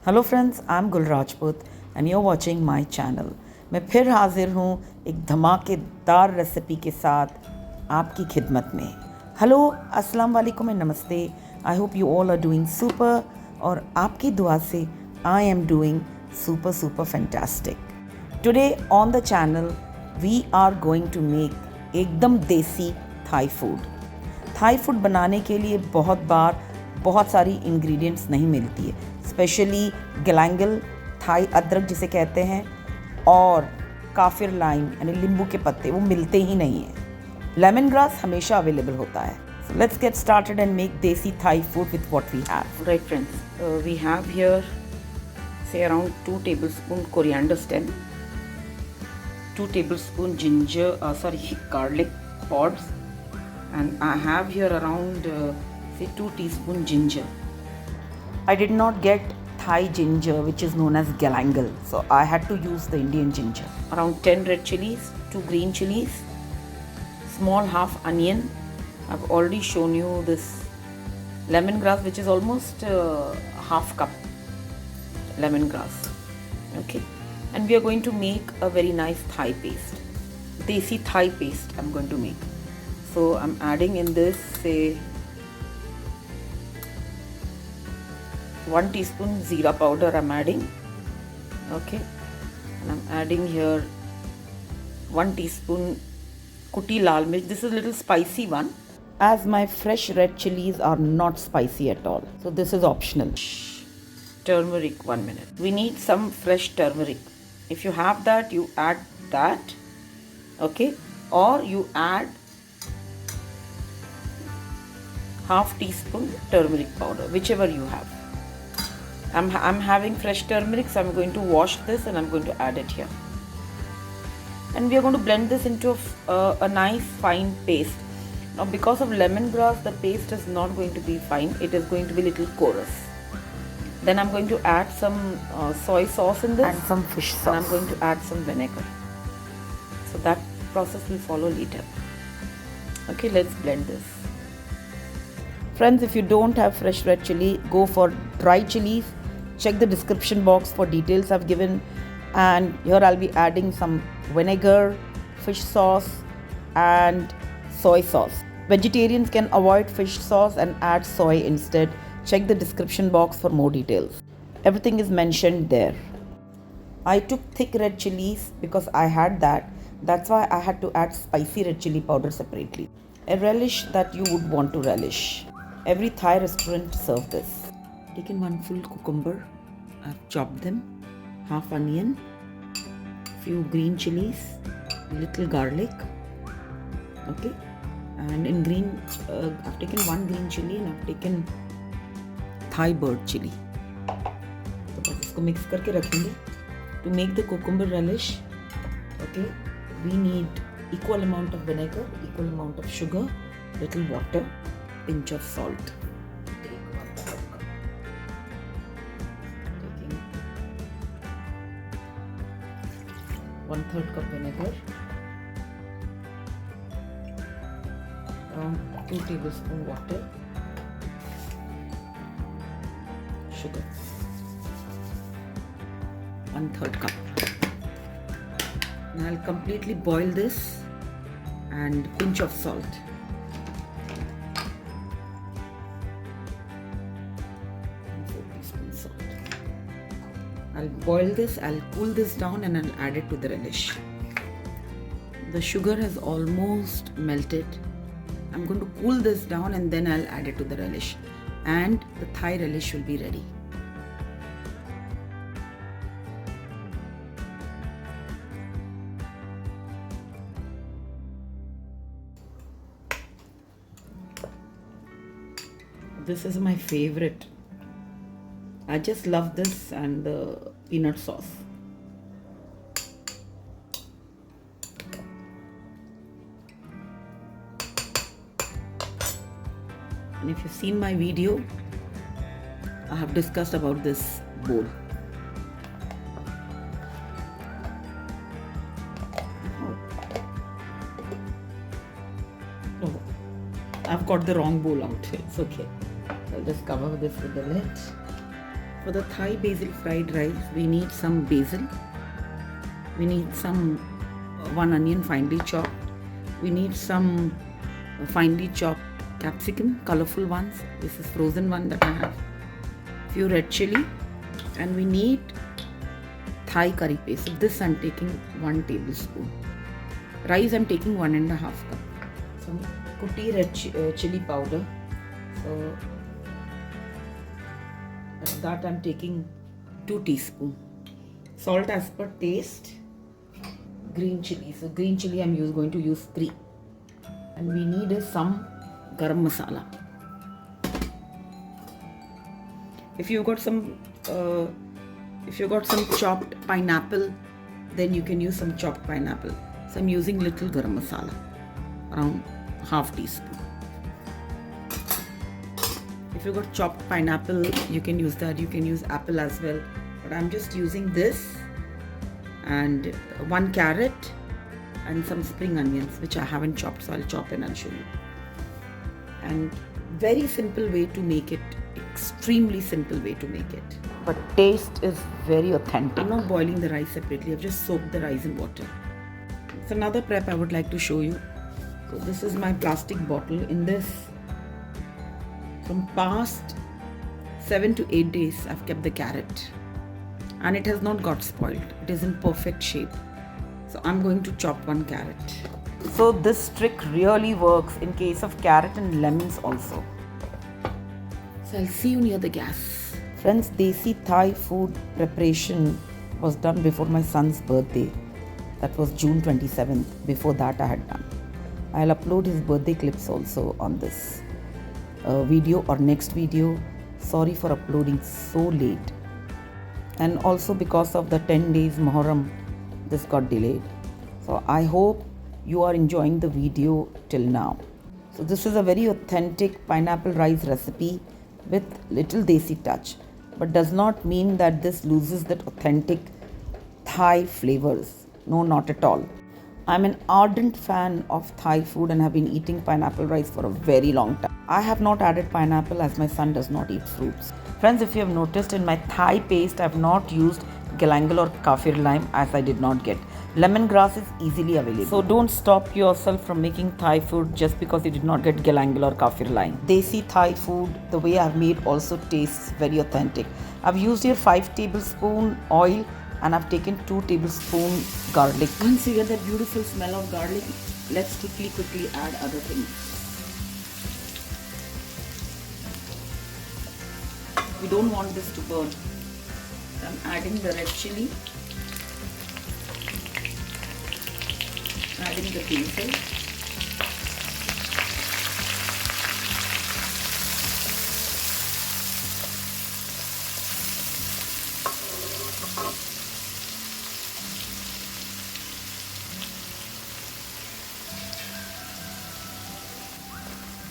Hello friends, I am Gul Rajput and you are watching my channel. मैं फिर हाजिर हूँ एक धमाकेदार रेसिपी के साथ आपकी खिदमत में। हेलो, अस्सलाम वालेकुम एंड नमस्ते। I hope you all are doing super और आपकी दुआ से I am doing super fantastic. Today on the channel we are going to make एकदम देसी थाई फूड। थाई फूड बनाने के लिए बहुत सारी इंग्रेडिएंट्स नहीं मिलती है, स्पेशली गलैंगल, थाई अदरक जिसे कहते हैं, और काफिर लाइम यानी नींबू के पत्ते वो मिलते ही नहीं हैं। लेमन ग्रास हमेशा अवेलेबल होता है। So let's get started and make desi Thai food with what we have. Right friends, we have here say around 2 tablespoon coriander stem, 2 tablespoon garlic pods, and I have here around say 2 teaspoon ginger. I did not get Thai ginger, which is known as galangal, so I had to use the Indian ginger. Around 10 red chilies, 2 green chilies, small half onion. I've already shown you this lemongrass, which is almost half cup lemongrass. Okay, and we are going to make a very nice Thai paste, desi Thai paste I'm going to make. So I'm adding in this say 1 teaspoon jeera powder I'm adding. Okay, and I'm adding here 1 teaspoon kutti lal mirch. This is a little spicy one, As my fresh red chilies are not spicy at all, so this is optional. turmeric 1 minute. We need some fresh turmeric. If you have that, you add that. Okay, or you add half teaspoon turmeric powder, whichever you have. I'm having fresh turmeric, so I'm going to wash this and I'm going to add it here. And we are going to blend this into a nice fine paste. Now because of lemongrass, the paste is not going to be fine. It is going to be little coarse. Then I'm going to add some soy sauce in this. And some fish sauce. And I'm going to add some vinegar. So that process will follow later. Okay, let's blend this. Friends, if you don't have fresh red chili, go for dry chilies. Check the description box for details I've given. And here I'll be adding some vinegar, fish sauce and soy sauce. Vegetarians can avoid fish sauce and add soy instead. Check the description box for more details. Everything is mentioned there. I took thick red chilies because I had that. That's why I had to add spicy red chili powder separately. A relish that you would want to relish. Every Thai restaurant serve this. Taken 1 full cucumber, I've chopped them, half onion, few green chilies, little garlic. Okay, and in green, I've taken 1 green chili and I've taken Thai bird chili. तो बस इसको mix करके रखेंगे. To make the cucumber relish, okay, we need equal amount of vinegar, equal amount of sugar, little water, pinch of salt. Taking 1/3 cup vinegar, around 2 tablespoon water, sugar 1/3 cup. Now I'll completely boil this and pinch of salt. I'll boil this, I'll cool this down and I'll add it to the relish. The sugar has almost melted. I'm going to cool this down and then I'll add it to the relish. And the Thai relish will be ready. This is my favorite. I just love this and the peanut sauce. And if you've seen my video, I have discussed about this bowl. Oh, I've got the wrong bowl out. It's okay. I'll just cover this with the lid. For the Thai basil fried rice, we need some basil. We need some 1 onion finely chopped. We need some finely chopped capsicum, colorful ones. This is frozen one that I have. Few red chili, and we need Thai curry paste. So this I'm taking 1 tablespoon. Rice I'm taking 1.5 cup. Some Kuti red chili powder. So that I'm taking 2 teaspoons. Salt as per taste. Green chili. So green chili I'm going to use 3. And we need some garam masala. If you got some chopped pineapple, then you can use some chopped pineapple. So I'm using little garam masala, around half teaspoon. If you got chopped pineapple, you can use that. You can use apple as well. But I'm just using this and 1 carrot and some spring onions, which I haven't chopped. So I'll chop and I'll show you. And very simple way to make it. Extremely simple way to make it. But taste is very authentic. I'm not boiling the rice separately. I've just soaked the rice in water. It's another prep I would like to show you. So this is my plastic bottle. In this, from past 7 to 8 days, I've kept the carrot. And it has not got spoiled. It is in perfect shape. So I'm going to chop 1 carrot. So this trick really works in case of carrot and lemons also. So I'll see you near the gas. Friends, Desi Thai food preparation was done before my son's birthday. That was June 27th. Before that I had done. I'll upload his birthday clips also on this video or next video. Sorry for uploading so late. And also because of the 10 days Muharram, this got delayed. So I hope you are enjoying the video till now. So this is a very authentic pineapple rice recipe with little Desi touch, but does not mean that this loses that authentic Thai flavors. No, not at all. I'm an ardent fan of Thai food and have been eating pineapple rice for a very long time. I have not added pineapple as my son does not eat fruits. Friends, if you have noticed, in my Thai paste I have not used galangal or kaffir lime as I did not get. Lemongrass is easily available. So don't stop yourself from making Thai food just because you did not get galangal or kaffir lime. Desi Thai food, the way I've made, also tastes very authentic. I've used here 5 tablespoons oil and I've taken 2 tablespoons garlic. Once you get that beautiful smell of garlic, let's quickly add other things. We don't want this to burn. So I'm adding the red chili, adding the basil,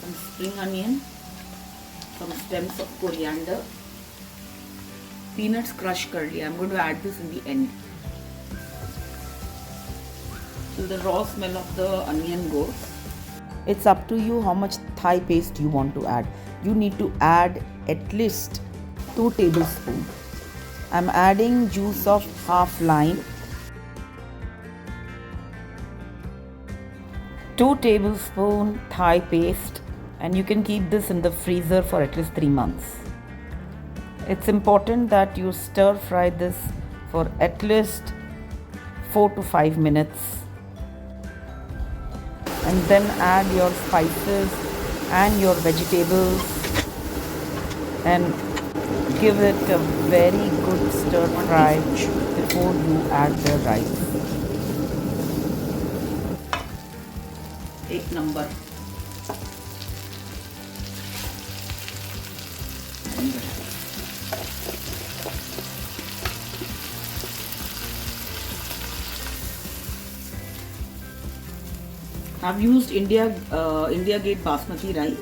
some spring onion, some stems of coriander, peanuts crushed curly. I'm going to add this in the end. Till the raw smell of the onion goes. It's up to you how much Thai paste you want to add. You need to add at least 2 tablespoons. I'm adding juice of half lime, 2 tablespoons Thai paste, and you can keep this in the freezer for at least 3 months. It's important that you stir fry this for at least 4 to 5 minutes. And then add your spices and your vegetables and give it a very good stir fry before you add the rice. Ek number. I've used India Gate basmati rice.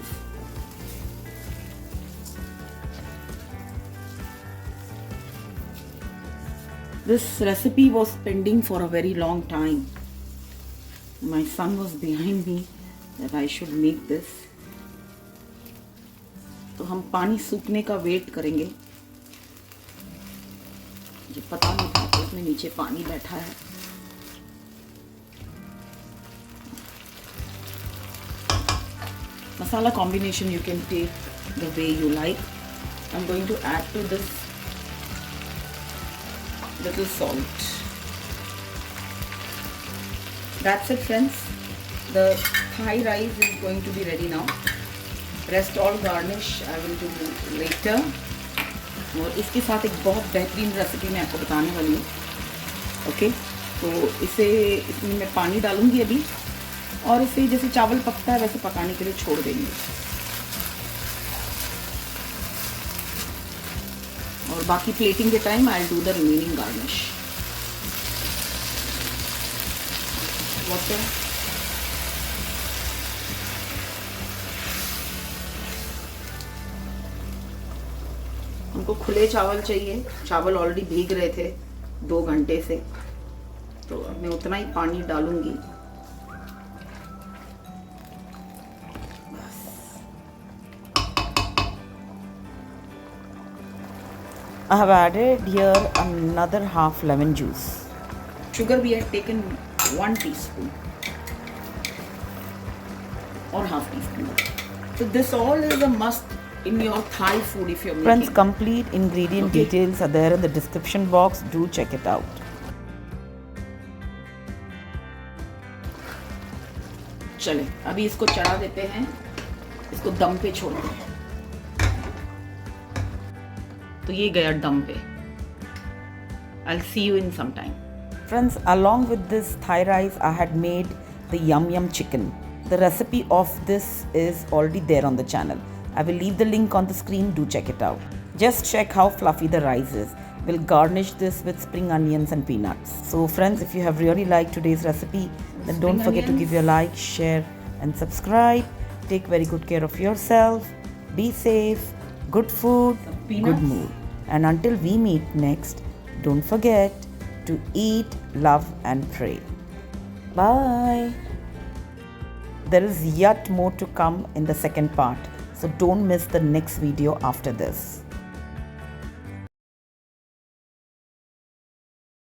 This recipe was pending for a very long time. My son was behind me that I should make this. तो हम पानी सूखने का wait करेंगे मुझे पता नहीं था कि इसमें नीचे पानी बैठा है। Masala combination you can take the way you like. I'm going to add to this little salt. That's it friends. The Thai rice is going to be ready now. Rest all garnish I will do later. और इसके साथ एक बहुत बेहतरीन recipe मैं आपको बताने वाली हूँ। ओके, तो इसमें मैं पानी डालूंगी अभी और इसे जैसे चावल पकता है वैसे पकाने के लिए छोड़ देंगे। और बाकी प्लेटिंग के time I will do the remaining garnish. Water, हमको खुले चावल चाहिए। चावल ऑलरेडी भीग रहे थे 2 घंटे से, तो अब मैं उतना ही पानी डालूंगी। I have added here another half lemon juice. Sugar we have taken 1 teaspoon or half teaspoon. So this all is a must in your Thai food if you're making. Friends, complete ingredient details are there in the description box. Do check it out. चले अभी इसको चढ़ा देते हैं, इसको दम पे छोड़ देते हैं। तो ये गया दम पे। I'll see you in some time. Friends, along with this Thai rice, I had made the yum chicken. The recipe of this is already there on the channel. I will leave the link on the screen. Do check it out. Just check how fluffy the rice is. We'll garnish this with spring onions and peanuts. So friends, if you have really liked today's recipe, then don't forget to give your like, share and subscribe. Take very good care of yourself. Be safe. Good food, good mood. And until we meet next, don't forget to eat, love and pray. Bye. There is yet more to come in the second part. So don't miss the next video after this.